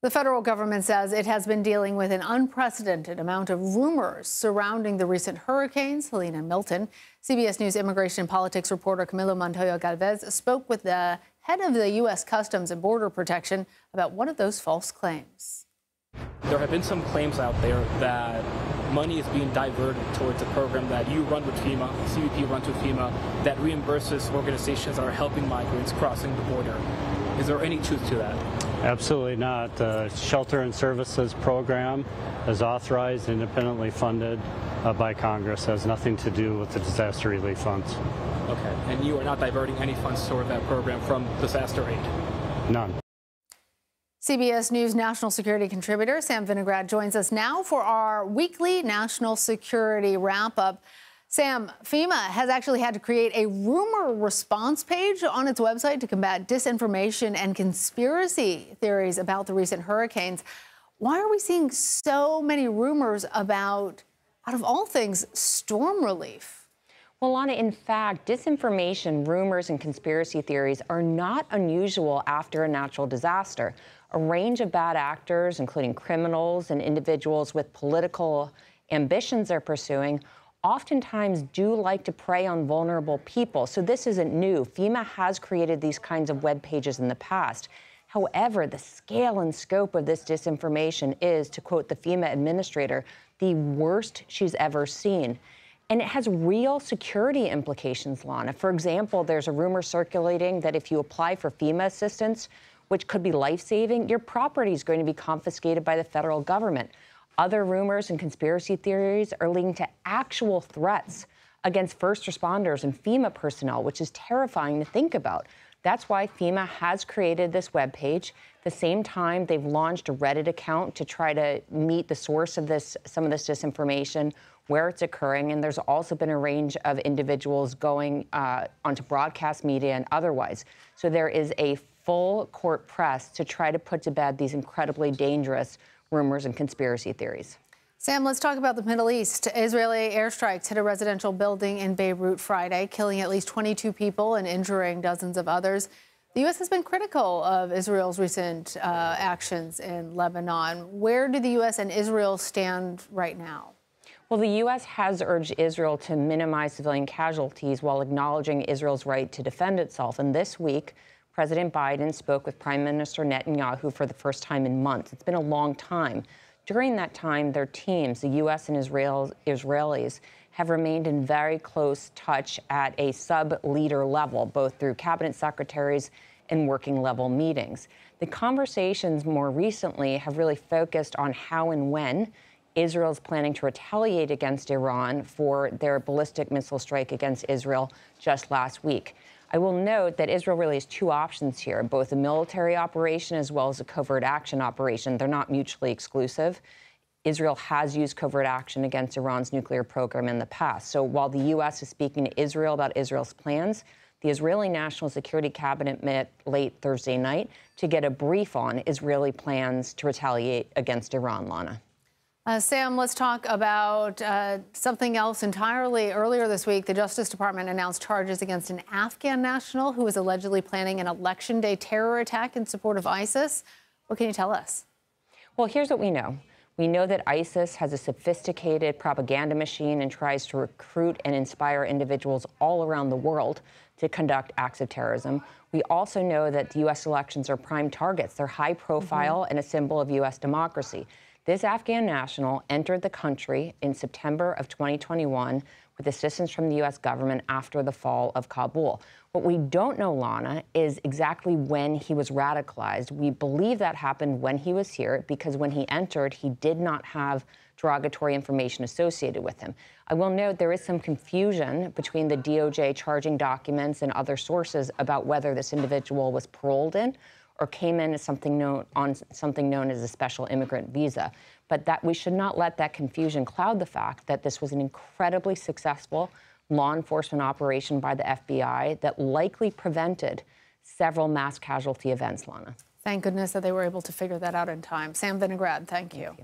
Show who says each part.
Speaker 1: The federal government says it has been dealing with an unprecedented amount of rumors surrounding the recent hurricanes, Helene and Milton. CBS News immigration and politics reporter Camilo Montoya-Galvez spoke with the head of the U.S. Customs and Border Protection about one of those false claims.
Speaker 2: There have been some claims out there that money is being diverted towards a program that you run with FEMA, CBP runs with FEMA, that reimburses organizations that are helping migrants crossing the border. Is there any truth to that?
Speaker 3: Absolutely not. The Shelter and Services Program is authorized, independently funded by Congress. It has nothing to do with the disaster relief funds.
Speaker 2: Okay, and you are not diverting any funds toward that program from disaster aid?
Speaker 3: None.
Speaker 1: CBS News national security contributor Sam Vinograd joins us now for our weekly national security wrap-up. Sam, FEMA has actually had to create a rumor response page on its website to combat disinformation and conspiracy theories about the recent hurricanes. Why are we seeing so many rumors about, out of all things, storm relief?
Speaker 4: Well, Lana, in fact, disinformation, rumors, and conspiracy theories are not unusual after a natural disaster. A range of bad actors, including criminals and individuals with political ambitions they're pursuing, oftentimes do like to prey on vulnerable people. So this isn't new. FEMA has created these kinds of web pages in the past. However, the scale and scope of this disinformation is, to quote the FEMA administrator, the worst she's ever seen. And it has real security implications, Lana. For example, there's a rumor circulating that if you apply for FEMA assistance, which could be life-saving, your property is going to be confiscated by the federal government. Other rumors and conspiracy theories are leading to actual threats against first responders and FEMA personnel, which is terrifying to think about. That's why FEMA has created this webpage. At the same time, they've launched a Reddit account to try to meet the source of some of this disinformation, where it's occurring. And there's also been a range of individuals going onto broadcast media and otherwise. So there is a full court press to try to put to bed these incredibly dangerous rumors and conspiracy theories.
Speaker 1: Sam, let's talk about the Middle East. Israeli airstrikes hit a residential building in Beirut Friday, killing at least 22 people and injuring dozens of others. The U.S. has been critical of Israel's recent actions in Lebanon. Where do the U.S. and Israel stand right now?
Speaker 4: Well, the U.S. has urged Israel to minimize civilian casualties while acknowledging Israel's right to defend itself. And this week, President Biden spoke with Prime Minister Netanyahu for the first time in months. It's been a long time. During that time, their teams, the U.S. and Israelis, have remained in very close touch at a sub-leader level, both through cabinet secretaries and working-level meetings. The conversations more recently have really focused on how and when Israel's planning to retaliate against Iran for their ballistic missile strike against Israel just last week. I will note that Israel really has two options here, both a military operation as well as a covert action operation. They're not mutually exclusive. Israel has used covert action against Iran's nuclear program in the past. So while the U.S. is speaking to Israel about Israel's plans, the Israeli National Security Cabinet met late Thursday night to get a brief on Israeli plans to retaliate against Iran, Lana.
Speaker 1: Sam, let's talk about something else entirely. Earlier this week, the Justice Department announced charges against an Afghan national who was allegedly planning an election day terror attack in support of ISIS. What can you tell us?
Speaker 4: Well, here's what we know. We know that ISIS has a sophisticated propaganda machine and tries to recruit and inspire individuals all around the world to conduct acts of terrorism. We also know that the U.S. elections are prime targets. They're high profile and a symbol of U.S. democracy. This Afghan national entered the country in September of 2021 with assistance from the U.S. government after the fall of Kabul. What we don't know, Lana, is exactly when he was radicalized. We believe that happened when he was here because when he entered, he did not have derogatory information associated with him. I will note there is some confusion between the DOJ charging documents and other sources about whether this individual was paroled in or came in as something known as a special immigrant visa. But that we should not let that confusion cloud the fact that this was an incredibly successful law enforcement operation by the FBI that likely prevented several mass casualty events, Lana.
Speaker 1: Thank goodness that they were able to figure that out in time. Sam Vinograd, thank you.